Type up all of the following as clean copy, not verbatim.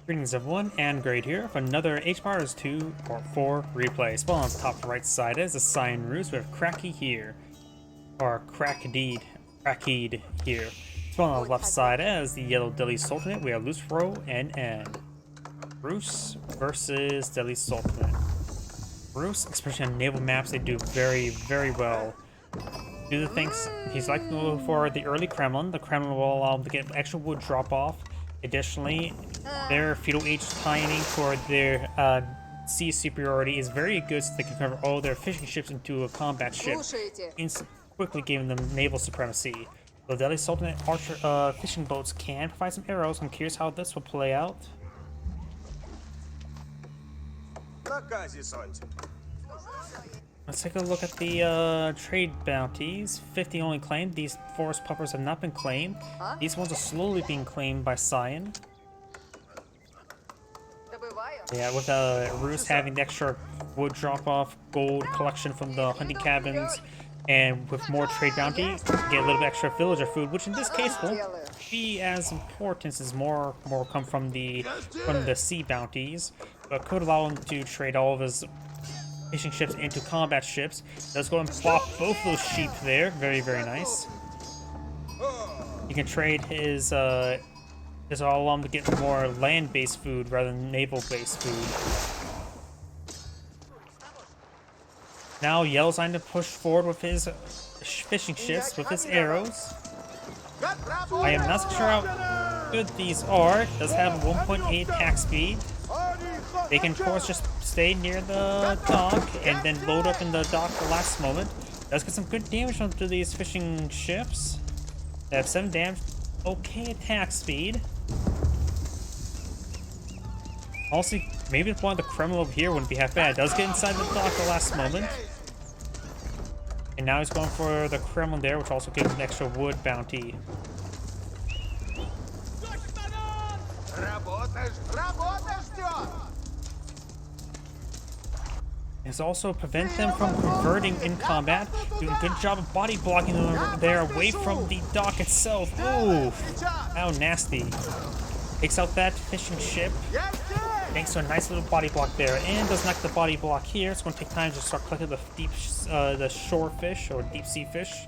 Greetings everyone, and Great here for another H-Bars 2 or 4 replay. Spawn on the top right side is a Cyan Roost with CrackedyHere, or CrackedyHere. Spawn on the left side as the Yellow Delhi Sultanate, we have LucifroNN. Roost versus Delhi Sultanate. Roost, especially on naval maps, they do very, very well. Do the things he's like for the early Kremlin. The Kremlin will allow him to get extra wood drop off. Additionally, their feudal age timing for their sea superiority is very good, so they can convert all their fishing ships into a combat ship, quickly giving them naval supremacy. The Delhi Sultanate archer fishing boats can provide some arrows. I'm curious how this will play out. Let's take a look at the trade bounties. 50 only claimed. These forest puppers have not been claimed. These ones are slowly being claimed by Cyan. Yeah, with Roost having the extra wood drop-off, gold collection from the hunting cabins, and with more trade bounty, get a little bit extra villager food, which in this case won't be as important since more come from the sea bounties, but could allow him to trade all of his fishing ships into combat ships. Let's go and plop both those sheep there. Very, very nice. You can trade his this will allow him to get more land-based food rather than naval-based food. Now Yellow's trying to push forward with his fishing ships with his arrows. I am not sure how good these are. It does have 1.8 attack speed. They can, of course, just stay near the dock and then load up in the dock at the last moment. Does get some good damage onto these fishing ships. They have 7 damage. Okay attack speed. Also, maybe if one of the Kremlin over here wouldn't be half bad. It does get inside the dock at the last moment. And now he's going for the Kremlin there, which also gives him an extra wood bounty. It's also prevent them from converting in combat. Doing a good job of body blocking them there away from the dock itself. Ooh, how nasty. Takes out that fishing ship. Thanks to a nice little body block there. And does knock the body block here. It's going to take time to start collecting the the shore fish or deep sea fish.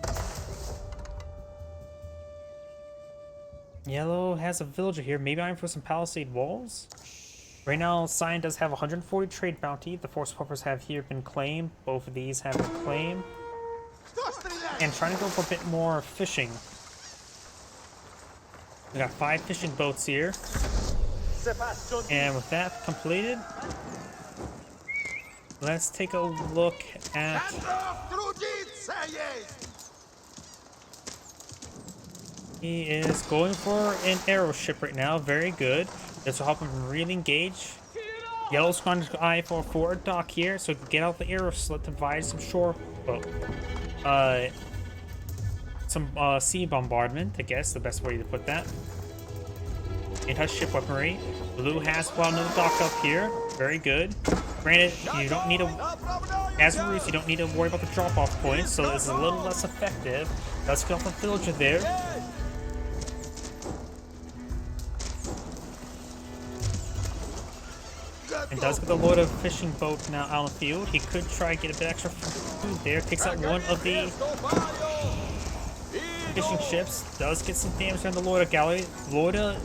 Yellow has a villager here. Maybe I'm for some palisade walls. Right now, Cyan does have 140 trade bounty. The force puffers have here been claimed. Both of these have been claimed. And trying to go for a bit more fishing. We got 5 fishing boats here. And with that completed, let's take a look at... He is going for an arrow ship right now. Very good. This will help him really engage. Yellow's going to eye for a forward dock here, so get out the arrow slit to provide some shore, sea bombardment. I guess the best way to put that. It has ship weaponry. Blue has another dock up here. Very good. Granted, you don't need as a roof, you don't need to worry about the drop-off points, so it's a little less effective. Let's get off the villager there. And does get the Lord of Fishing boat now out on the field. He could try to get a bit extra food there. Takes out one of the fishing ships. Does get some damage on the Lord of Galley. Lorda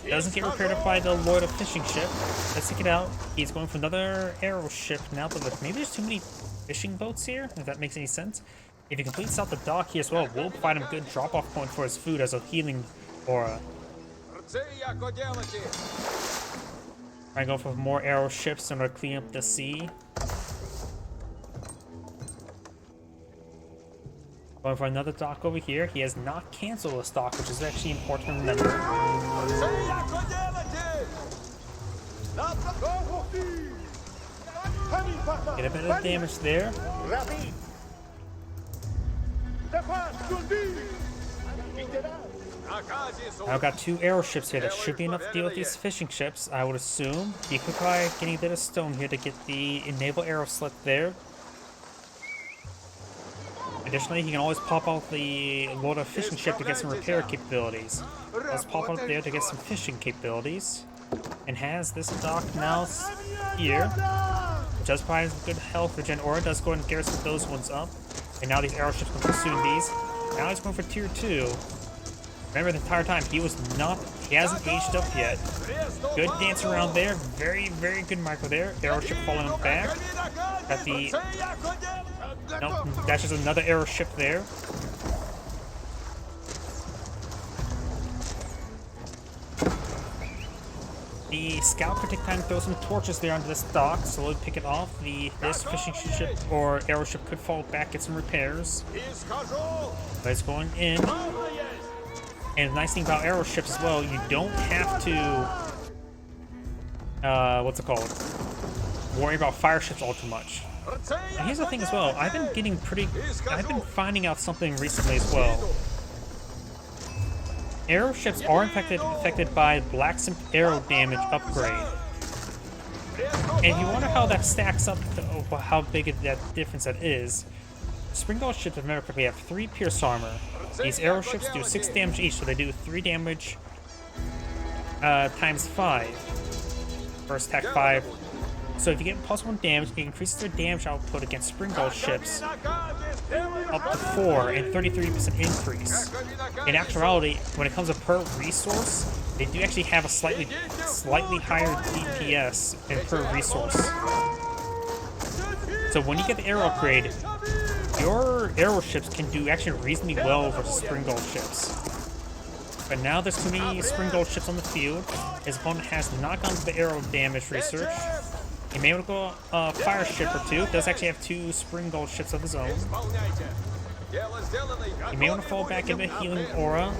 doesn't get repaired by the Lord of Fishing ship. Let's take it out. He's going for another arrow ship now, but maybe there's too many fishing boats here, if that makes any sense. If he completes out the dock here as well, we'll provide him a good drop-off point for his food as a healing aura. I go for more arrow ships in order to clean up the sea. Going for another dock over here. He has not canceled a stock, which is actually important to remember. Get a bit of damage there. I've got 2 arrow ships here. That should be enough to deal with these fishing ships, I would assume. He could try getting a bit of stone here to get the naval arrow slit there. Additionally, he can always pop out the Lord of Fishing ship to get some repair capabilities. Let's pop out there to get some fishing capabilities. and has this dock now here. Which does provide good health regen aura, does go ahead and garrison those ones up. And now these arrowships can consume these. Now he's going for tier 2. Remember, the entire time he hasn't aged up yet. Good dance around there. Very, very good micro there. Aeroship falling him back. Got the... Nope, that's just another aeroship there. The scout could take time to throw some torches there onto this dock, slowly pick it off. This fishing ship or aeroship could fall back, get some repairs. But it's going in. And the nice thing about aeroships as well, you don't have to, what's it called? Worry about fire ships all too much. And here's the thing as well, I've been finding out something recently as well. Aeroships are affected by blacksmith arrow damage upgrade. And if you wonder how that stacks up to how big of that difference that is, Springbolt ships, if I remember correctly, have 3 pierce armor. These aeroships do 6 damage each, so they do 3 damage times 5. First attack 5. So if you get +1 damage, it increases their damage output against Springbolt ships up to 4 and 33% increase. In actuality, when it comes to per resource, they do actually have a slightly higher DPS and per resource. So when you get the arrow upgrade, your arrow ships can do actually reasonably well versus Springbolt ships. But now there's too many Springbolt ships on the field. His opponent has not gone to the arrow damage research. He may want to go fire ship or 2. Does actually have 2 Springbolt ships of his own. He may want to fall back into healing aura.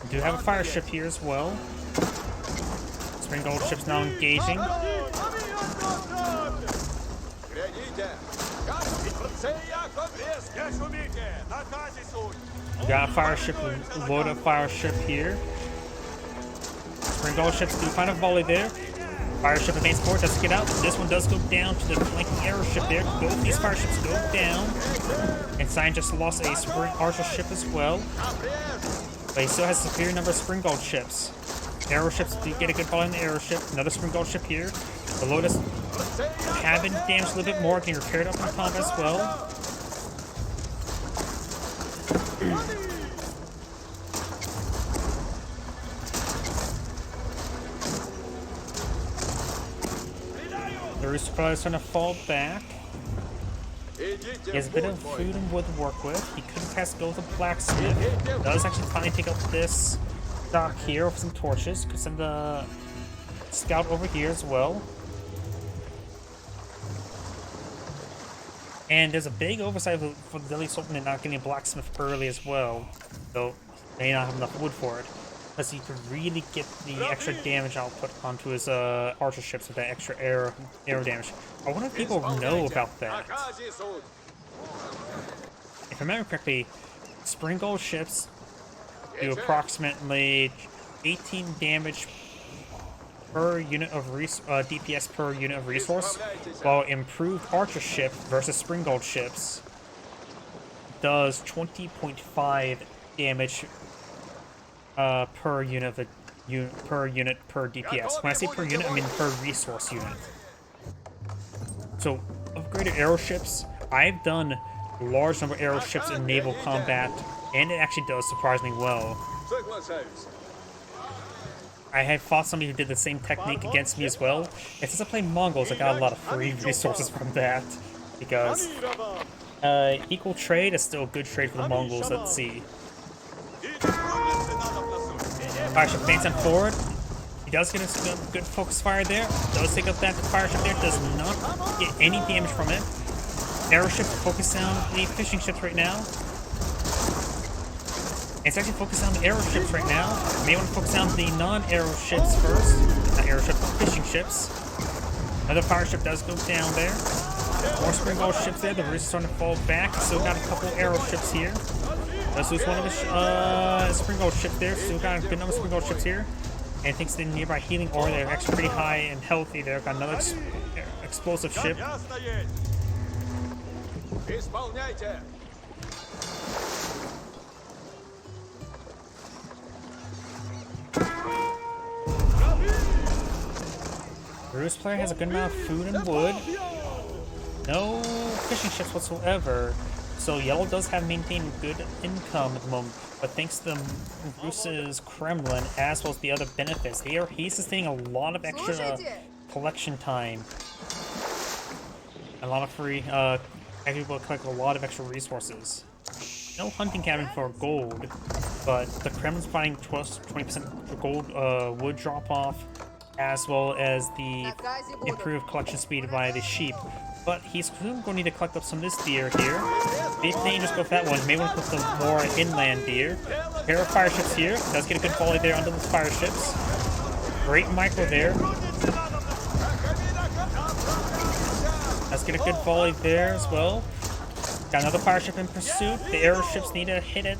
We do have a fire ship here as well. Springbolt ship's now engaging. We got a fire ship, load of fire ship here. Springbolt ships do find a volley there. Fire ship advanced forward, doesn't get out. This one does go down to the flanking arrow ship there. Both these fire ships go down. And Cyan just lost a spring archer ship as well. But he still has a superior number of Springbolt ships. Arrow ships do get a good volley on the arrow ship. Another Springbolt ship here. The Lotus have been damaged a little bit more, getting repaired up in combat as well. The Rooster Fella is trying to fall back. He has a bit of food and wood to work with. He could cast go with a blacksmith. Does actually finally take up this dock here with some torches. Could send the scout over here as well. And there's a big oversight for the Deadly Sultanate not getting a blacksmith early as well. Though they may not have enough wood for it. Let's see, to really get the extra damage output onto his archer ships with that extra arrow damage. I wonder if people know about that. If I remember correctly, Springbolt ships do approximately 18 damage per unit of DPS per unit of resource, while improved archer ship versus Springbolt ships does 20.5 damage per unit of per DPS. When I say per unit, I mean per resource unit. So, upgraded aeroships, I've done a large number of aeroships in naval combat, and it actually does surprisingly well. I have fought somebody who did the same technique against me as well, and since I played Mongols, I got a lot of free resources from that, because equal trade is still a good trade for the Mongols at sea. Fire ship advancing forward. He does get a good focus fire there. Does take up that fire ship there. Does not get any damage from it. Aeroship focus down the fishing ships right now. It's actually focused on the arrow ships right now. May want to focus on the non-arrow ships first. Not arrow ships, but fishing ships. Another fire ship does go down there. More Springbolt ships there. The Rooster's starting to fall back. Still got a couple arrow ships here. Let's lose one of his Springbolt ships there. Still got a good number of Springbolt ships here. And thanks to the nearby healing aura, they're actually pretty high and healthy there. Got another explosive ship. Roost player has a good amount of food and wood. No fishing ships whatsoever. So Yellow does have maintained good income at the moment, but thanks to Roost's Kremlin as well as the other benefits, he's sustaining a lot of extra collection time. A lot of free, able to collect a lot of extra resources. No hunting cabin for gold, but the Kremlin's providing 20% gold wood drop-off, as well as the improved collection speed by the sheep. But he's going to need to collect up some of this deer here. Big thing, just go for that one. Maybe want to put some more inland deer. Pair of fire ships here. Does get a good volley there under those fire ships. Great micro there. Does get a good volley there as well. Got another fire ship in pursuit. The arrow ships need to hit it.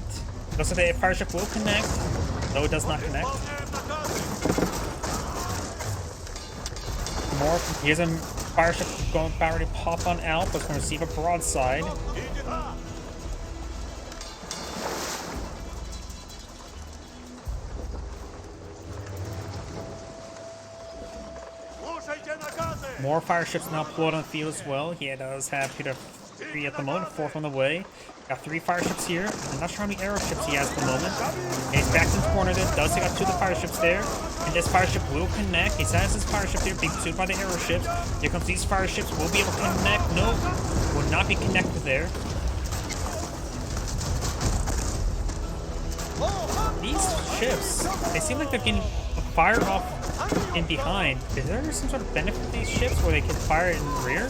Looks like the fire ship will connect. No, it does not connect. More. Here's a fire ship going about ready to pop on out, but it's going to receive a broadside. More fire ships now deployed on the field as well. He does have Peter 3 at the moment, 4th on the way. Got 3 fire ships here. I'm not sure how many arrow ships he has at the moment. And he's back in the corner there. Does take out 2 of the fire ships there. And this fire ship will connect. He has his fire ship there being pursued by the arrow ships. Here comes these fire ships. Will be able to connect. No, will not be connected there. These ships, they seem like they're getting fired off in behind. Is there some sort of benefit to these ships where they can fire in the rear?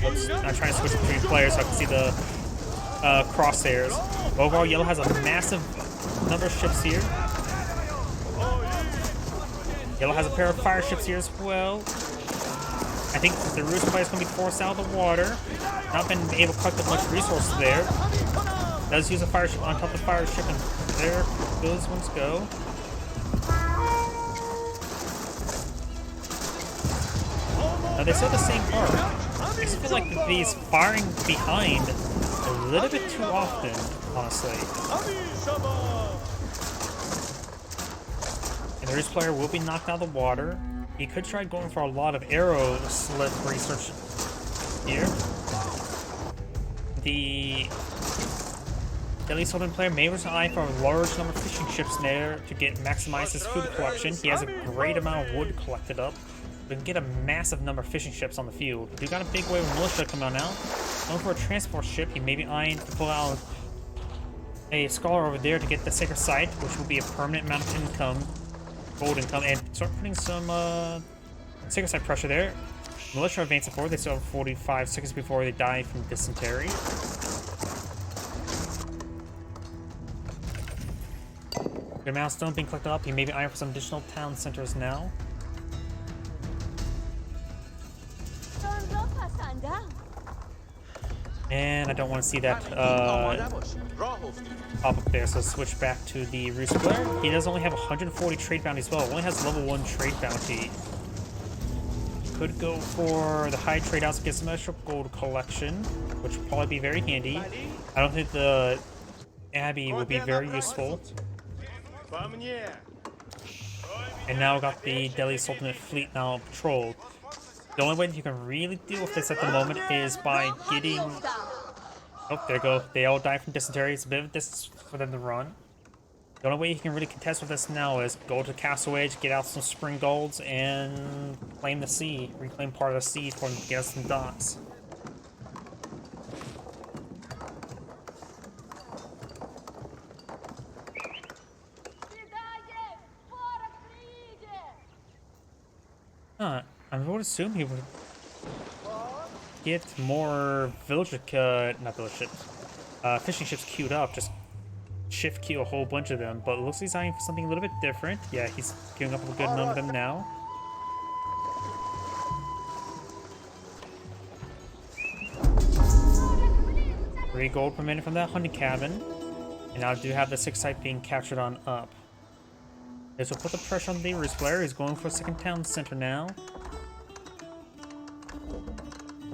Oops, I'm trying to switch between players so I can see the crosshairs. Overall, Yellow has a massive number of ships here. Yellow has a pair of fire ships here as well. I think the Roost player is going to be forced out of the water. Not been able to collect up much resources there. Does use a fire ship on top of the fire ship, and there those ones go. Now they still have the same arc. I just feel like he's firing behind a little bit too often, honestly. And the Roost player will be knocked out of the water. He could try going for a lot of arrow slip research here. The Deadly Sultan player may eye for a large number of fishing ships there to maximize his food collection. He has a great amount of wood collected up. We can get a massive number of fishing ships on the field. We got a big wave of militia coming on now. Going for a transport ship. He may be eyeing to pull out a scholar over there to get the sacred site, which will be a permanent amount of income, gold income, and start putting some sacred site pressure there. Militia advancing forward. They still have 45 seconds before they die from dysentery. Good amount of stone being collected up. He may be eyeing for some additional town centers now. And I don't want to see that pop up there, so switch back to the Roost player. He does only have 140 trade bounty as well. Only has level 1 trade bounty. Could go for the high trade outs to get some extra gold collection, which would probably be very handy. I don't think the Abbey will be very useful. And now got the Delhi Sultanate fleet now patrolled. The only way you can really deal with this at the moment is by getting... Oh, there you go. They all die from dysentery. It's a bit of a distance for them to run. The only way you can really contest with this now is go to Castle Edge, get out some spring golds, and claim the sea. Reclaim part of the sea for them to get us some docks. I would assume he would get more fishing ships queued up, just shift queue a whole bunch of them, but it looks like he's eyeing for something a little bit different. Yeah, he's queuing up a good number of them now. $3 gold per minute from that hunting cabin, and I do have the 6 site being captured on up. Okay, so put the pressure on the Roost player. He's going for a second town center now.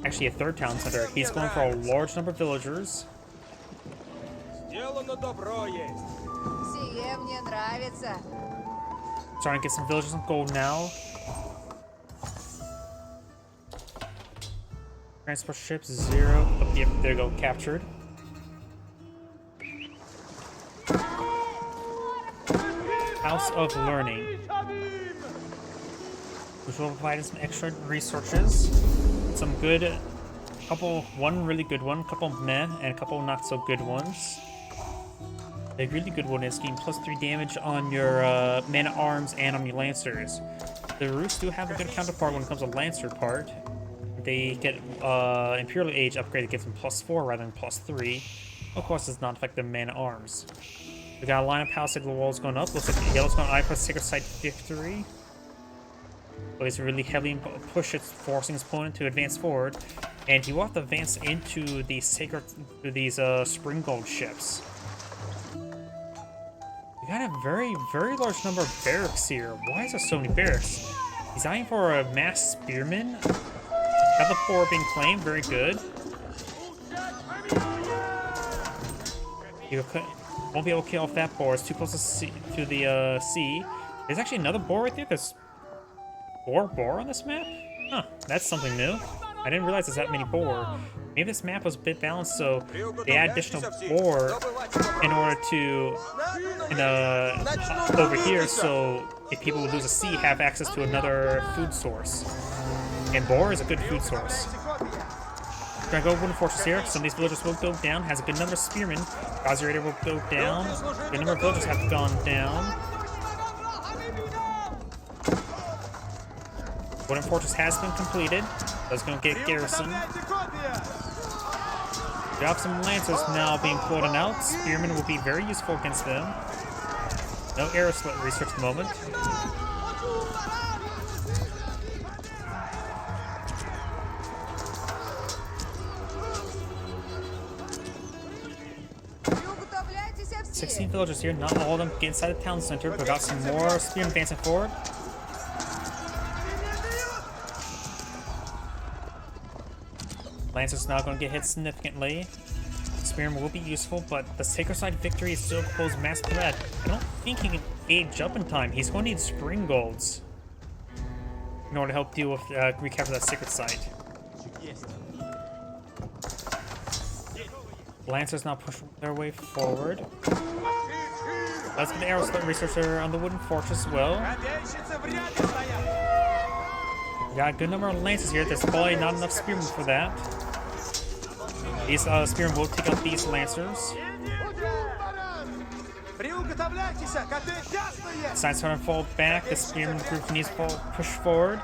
Actually, a third town center. He's going for a large number of villagers. Starting to get some villages on gold now. Transport ships 0. Oh, yep, there you go, captured. House of Learning, which will provide some extra resources. Some good, one really good one, couple meh, and a couple not so good ones. The really good one is getting +3 damage on your man-at-arms and on your lancers. The Rus do have a good counterpart when it comes to lancer part. They get Imperial Age upgrade that gives them +4 rather than +3. Of course, does not affect the man-at-arms. We got a line of Palisade walls going up. Looks like the yellow's going to press Sacred Site victory. But he's really heavily push it, forcing his opponent to advance forward. And he will have to advance into the these Spring Gold ships. We got a very, very large number of barracks here. Why is there so many barracks? He's eyeing for a mass spearman. Got the 4 being claimed, very good. You won't be able to kill off that boar. It's too close to the sea. There's actually another boar right there. There's 4 boar on this map? Huh, that's something new. I didn't realize there's that many boar. Maybe this map was a bit balanced, so they add additional boar in order to, over here, so if people would lose a sea, have access to another food source. And boar is a good food source. Gonna go wooden fortress here. Some of these villagers will go down. Has a good number of spearmen. Gazi Raider will go down. Good number of villagers have gone down. Wooden fortress has been completed. That's gonna get garrison. We have some lancers now being floated out. Spearmen will be very useful against them. No arrow slit research at the moment. $16 villagers here. Not all of them get inside the town center, but got some more spearmen advancing forward. Lancer's not going to get hit significantly. Spearman will be useful, but the Sacred Site victory is still close mass threat. I don't think he can age up in time. He's going to need Spring Golds in order to help deal with recapture that Sacred Site. Lancers now push their way forward. Let's get the arrow slit researcher on the wooden fortress as well. We got a good number of lancers here. There's probably not enough spearmen for that. These spearmen will take out these lancers. Signs trying to fall back. The spearman group needs to push forward.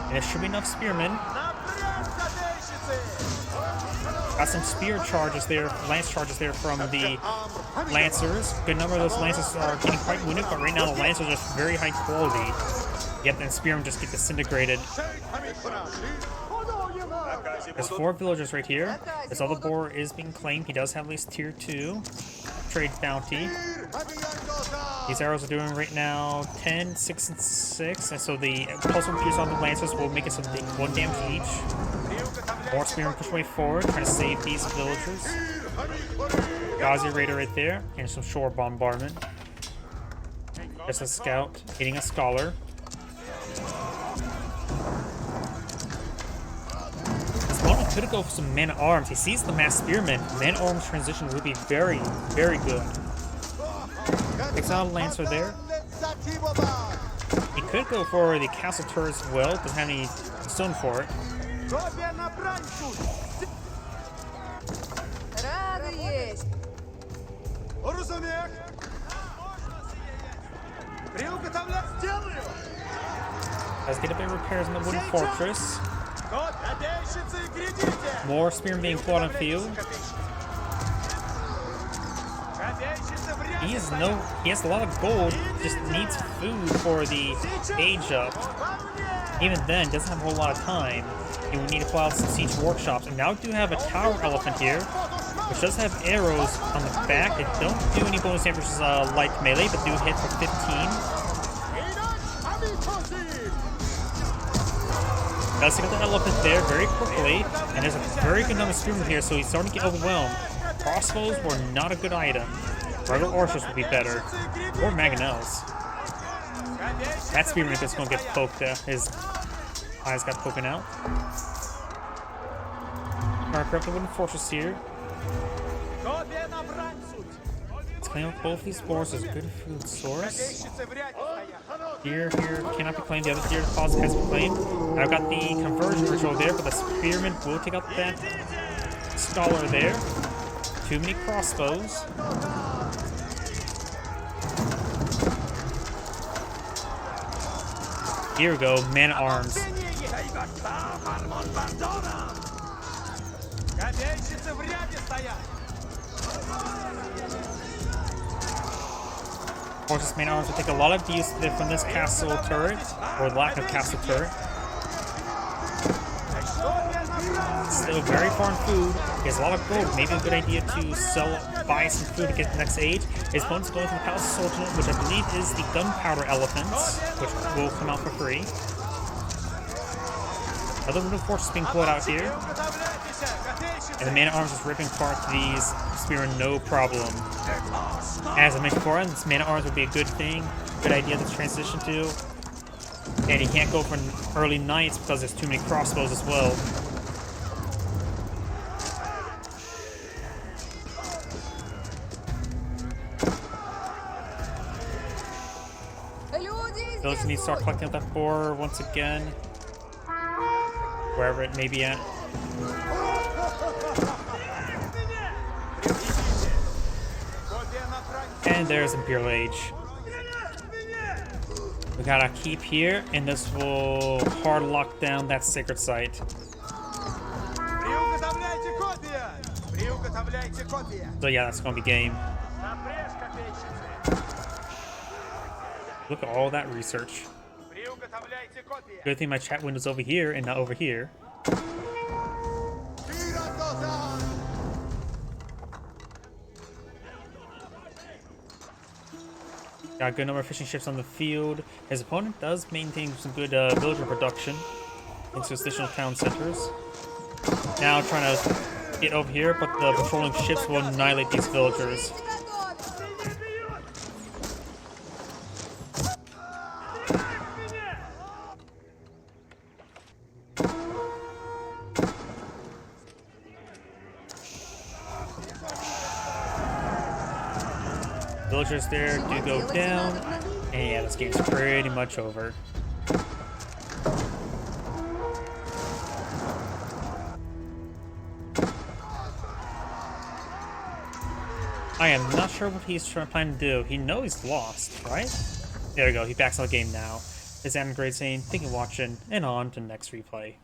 And there should be enough spearmen. Got some spear charges there, lance charges there from the lancers. Good number of those lancers are getting quite wounded, but right now the lancers are just very high quality. Yet the spearmen just get disintegrated. There's 4 villagers right here. This other boar is being claimed. He does have at least tier 2 trade bounty. These arrows are doing right now 10, 6, and 6. And so the +1 pierce on the lancers will make it so they take 1 damage each. More spearmen push way forward, trying to save these villagers. Gazi Raider right there, and some shore bombardment. There's a scout hitting a scholar. Could go for some man-at-arms. He sees the mass spearman. Man-at-arms transition would be very, very good. Takes out a lancer there. He could go for the castle turret as well. Doesn't have any stone for it. Let's get a bit of repairs in the wooden fortress. More spearmen being fought on field. He has a lot of gold, just needs food for the age up. Even then, doesn't have a whole lot of time. He will need to plow some siege workshops. And now we do have a tower elephant here, which does have arrows on the back. They don't do any bonus damage versus light melee, but do hit for 15. Does get the elephant there very quickly, and there's a very good number of spearmen here, so he's starting to get overwhelmed. Crossbows were not a good item. Regular archers would be better, or mangonels. That spearman is gonna get poked there. His eyes got poking out. Alright, grab the wooden fortress here. Let's claim up both these spores as a good food source. Here cannot be claimed. The other deer deposit has been claimed. I've got the conversion ritual there, but the spearman will take out that scholar there. Too many crossbows. Here we go, man-at-arms. Of course, this man-at-arms will take a lot of use from this castle turret, or lack of castle turret. Still very foreign food. He has a lot of gold. Maybe a good idea to buy some food to get the next age. His opponent's going for the Palace Sultanate, which I believe is the gunpowder elephants, which will come out for free. Other wooden fortress being pulled out here. And the man-at-arms is ripping apart these spearmen, no problem. As I mentioned before, this man-at-arms would be a good thing, good idea to transition to. And he can't go for early knights because there's too many crossbows as well. Villagers need to start collecting up that boar once again. Wherever it may be at. And there's Imperial Age. We got a keep here, and this will hard lock down that sacred site. So yeah, that's gonna be game. Look at all that research. Good thing my chat window's over here and not over here. Got a good number of fishing ships on the field. His opponent does maintain some good villager production into additional town centers. Now trying to get over here, but the patrolling ships will annihilate these villagers. Villagers there do go down, and yeah, this game's pretty much over. I am not sure what he's planning to do. He knows he's lost, right? There we go, he backs out the game now. This is Adam Great saying, thank you for watching, and on to the next replay.